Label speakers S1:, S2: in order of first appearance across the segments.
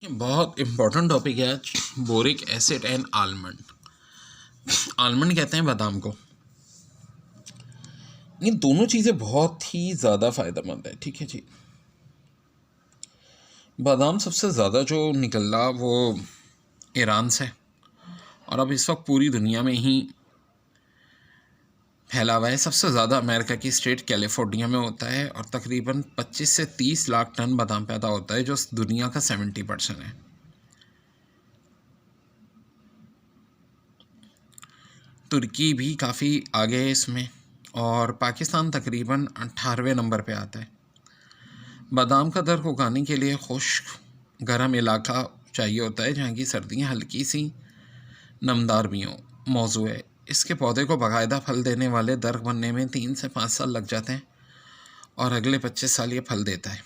S1: ये बहुत important topic है आज। Boric acid and almond. Almond कहते हैं बादाम को। ये दोनों चीज़ें बहुत ही ज़्यादा फ़ायदेमंद है। ठीक है जी। बादाम सबसे ज़्यादा जो निकल रहा वो ईरान से, और अब इस वक्त पूरी दुनिया में ही फैला हुआ है। सबसे ज़्यादा अमेरिका की स्टेट कैलिफोर्निया में होता है, और तकरीबन 25 से 30 लाख टन बादाम पैदा होता है, जो दुनिया का 70% है। तुर्की भी काफ़ी आगे है इसमें, और पाकिस्तान तकरीबन 18वें नंबर पे आता है। बादाम का दर उगाने के लिए खुश्क गर्म इलाका चाहिए होता है, जहाँ की सर्दियाँ हल्की सी नमदार भी हों। मौजू है, इसके पौधे को बाकायदा फल देने वाले दर बनने में 3 से 5 साल लग जाते हैं, और अगले 25 साल ये फल देता है।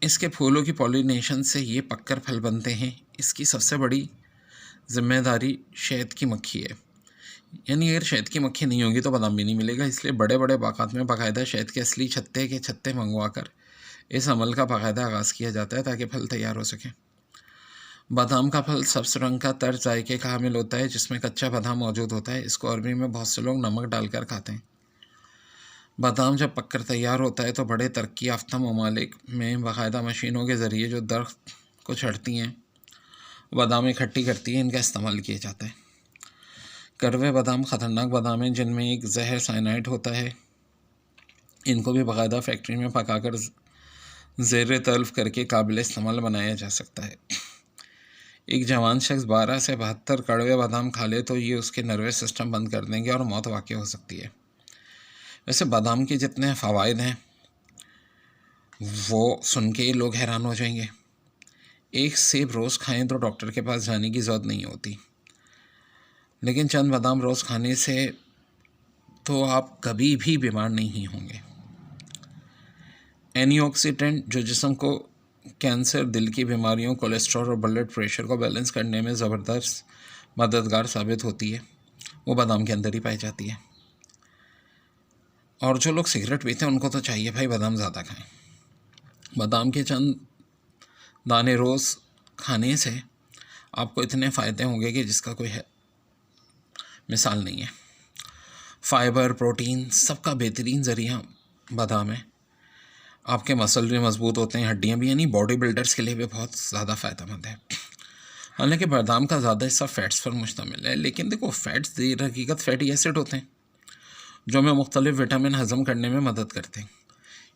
S1: इसके फूलों की पॉलिनेशन से ये पककर फल बनते हैं। इसकी सबसे बड़ी जिम्मेदारी शहद की मक्खी है, यानी अगर शहद की मक्खी नहीं होगी तो बादाम भी नहीं मिलेगा। इसलिए बड़े बड़े बागात में बाकायदा शहद के असली छत्ते के छत्ते मंगवा कर इस अमल का बाकायदा आगाज़ किया जाता है, ताकि फल तैयार हो सके। बादाम का फल सब्ज़ रंग का तर्ज जायके का हामिल होता है, जिसमें कच्चा बादाम मौजूद होता है। इसको अरबी में बहुत से लोग नमक डालकर खाते हैं। बादाम जब पककर तैयार होता है तो बड़े तरक्की याफ्ता ममालिक में बाकायदा मशीनों के ज़रिए जो दरख्त को छड़ती हैं, बादाम इकट्ठी करती हैं, इनका इस्तेमाल किया जाता है। कड़वे बादाम ख़तरनाक बादाम हैं, जिनमें एक जहर साइनाइड होता है। इनको भी बाकायदा फैक्ट्री में पकाकर ज़ेर तल्फ़ करके काबिल इस्तेमाल बनाया जा सकता है। एक जवान शख्स 12 से 72 कड़वे बादाम खा ले तो ये उसके नर्वस सिस्टम बंद कर देंगे और मौत वाक़ई हो सकती है। वैसे बादाम के जितने फ़वाइद हैं वो सुन के ही लोग हैरान हो जाएंगे। एक सेब रोज़ खाएं तो डॉक्टर के पास जाने की ज़रूरत नहीं होती, लेकिन चंद बादाम रोज़ खाने से तो आप कभी भी बीमार नहीं होंगे। एंटीऑक्सीडेंट जो जिस्म को कैंसर, दिल की बीमारियों, कोलेस्ट्रॉल और ब्लड प्रेशर को बैलेंस करने में ज़बरदस्त मददगार साबित होती है, वो बादाम के अंदर ही पाई जाती है। और जो लोग सिगरेट पीते हैं उनको तो चाहिए भाई बादाम ज़्यादा खाएं। बादाम के चंद दाने रोज़ खाने से आपको इतने फ़ायदे होंगे कि जिसका कोई मिसाल नहीं है। फ़ाइबर, प्रोटीन सबका बेहतरीन ज़रिया बादाम है। आपके मसल भी मजबूत होते हैं, हड्डियाँ भी, यानी बॉडी बिल्डर्स के लिए भी बहुत ज़्यादा फ़ायदेमंद है। हालांकि बादाम का ज़्यादा हिस्सा फ़ैट्स पर मुश्तमिल है, लेकिन देखो फ़ैट्स दर हकीकत फ़ैटी एसिड होते हैं, जो हमें मुख्तलिफ विटामिन हज़म करने में मदद करते हैं।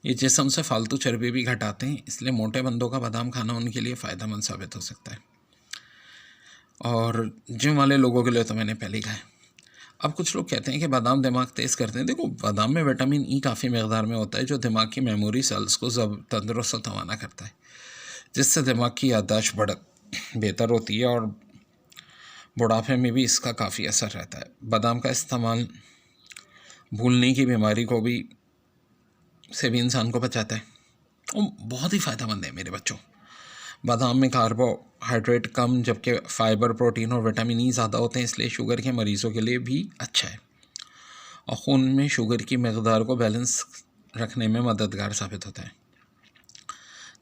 S1: ये जिस्म से फालतू चर्बी भी घटाते हैं, इसलिए मोटे बंदों का बादाम खाना उनके लिए फ़ायदेमंद साबित हो सकता है। और जिम वाले लोगों के लिए तो मैंने पहले ही कहा है। अब कुछ लोग कहते हैं कि बादाम दिमाग तेज़ करते हैं। देखो, बादाम में विटामिन ई काफ़ी मकदार में होता है, जो दिमाग की मेमोरी सेल्स को तंदुरुस्त और तवाना करता है, जिससे दिमाग की याददाश्त बेहतर होती है, और बुढ़ापे में भी इसका काफ़ी असर रहता है। बादाम का इस्तेमाल भूलने की बीमारी को भी इंसान को बचाता है। वो बहुत ही फ़ायदेमंद है मेरे बच्चों। बादाम में कार्बोहाइड्रेट कम, जबकि फ़ाइबर, प्रोटीन और विटामिन ई ज़्यादा होते हैं, इसलिए शुगर के मरीज़ों के लिए भी अच्छा है, और खून में शुगर की मकदार को बैलेंस रखने में मददगार साबित होता है।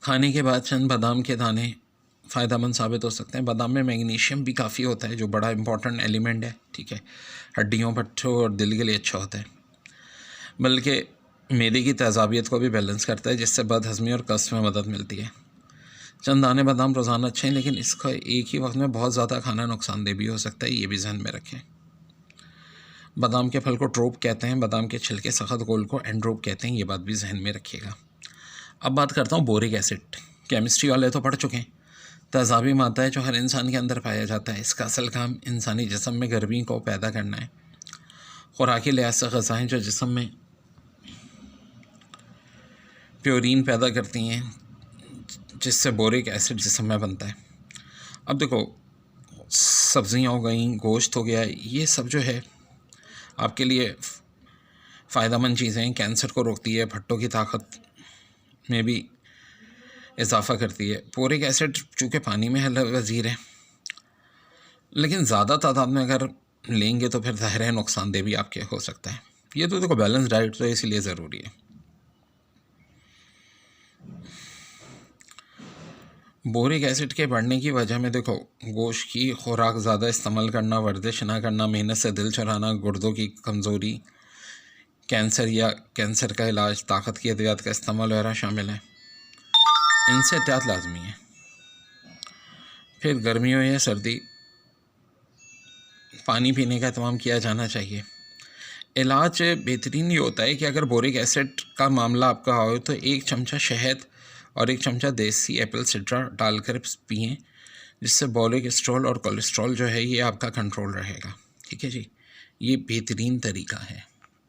S1: खाने के बाद चंद बादाम के दाने फ़ायदेमंद साबित हो सकते हैं। बादाम में मैग्नीशियम भी काफ़ी होता है, जो बड़ा इंपॉर्टेंट एलिमेंट है। ठीक है, हड्डियों, पट्ठों और दिल के लिए अच्छा होता है, बल्कि मैदे की तेज़ाबियत को भी बैलेंस करता है, जिससे बदहज़मी और कब्ज़ में मदद मिलती है। चंद दाने बादाम रोज़ाना अच्छे हैं, लेकिन इसका एक ही वक्त में बहुत ज़्यादा खाना नुकसानदेह भी हो सकता है, ये भी जहन में रखें। बादाम के फल को ड्रोप कहते हैं, बादाम के छिलके सख्त गोल को एंड्रोप कहते हैं, ये बात भी जहन में रखिएगा। अब बात करता हूँ बोरिक एसिड। केमिस्ट्री वाले तो पढ़ चुके हैं। तेज़ाबी मादा है जो हर इंसान के अंदर पाया जाता है। इसका असल काम इंसानी जिस्म में गर्मी को पैदा करना है। खुराकी लिहाज से ग़ज़ाएँ जो जिस्म में प्योरीन पैदा करती हैं, जिससे बोरिक एसिड जिस्म में बनता है। अब देखो, सब्ज़ियाँ हो गई, गोश्त हो गया, ये सब जो है आपके लिए फ़ायदेमंद चीज़ें हैं। कैंसर को रोकती है, भट्टों की ताकत में भी इजाफ़ा करती है। बोरिक एसिड चूँकि पानी में हल वज़ीर है, लेकिन ज़्यादा तादाद में अगर लेंगे तो फिर ज़ाहिर है नुकसानदेह भी आपके हो सकता है। ये तो देखो, बैलेंस डाइट तो इसीलिए ज़रूरी है। बोरिक एसिड के बढ़ने की वजह में देखो, गोश्त की खुराक ज़्यादा इस्तेमाल करना, वर्जिश ना करना, मेहनत से दिल चुराना, गुर्दों की कमज़ोरी, कैंसर या कैंसर का इलाज, ताकत की अद्वियात का इस्तेमाल वगैरह शामिल है। इनसे एहतियात लाजमी है। फिर गर्मी हो या सर्दी, पानी पीने का एहतमाम किया जाना चाहिए। इलाज बेहतरीन ये होता है कि अगर बोरिक एसिड का मामला आपका हो तो 1 चमचा शहद और 1 चमचा देसी एप्पल सिड्रा डालकर पिएं, जिससे कोलेस्ट्रॉल और कोलेस्ट्रॉल जो है ये आपका कंट्रोल रहेगा। ठीक है जी, ये बेहतरीन तरीका है।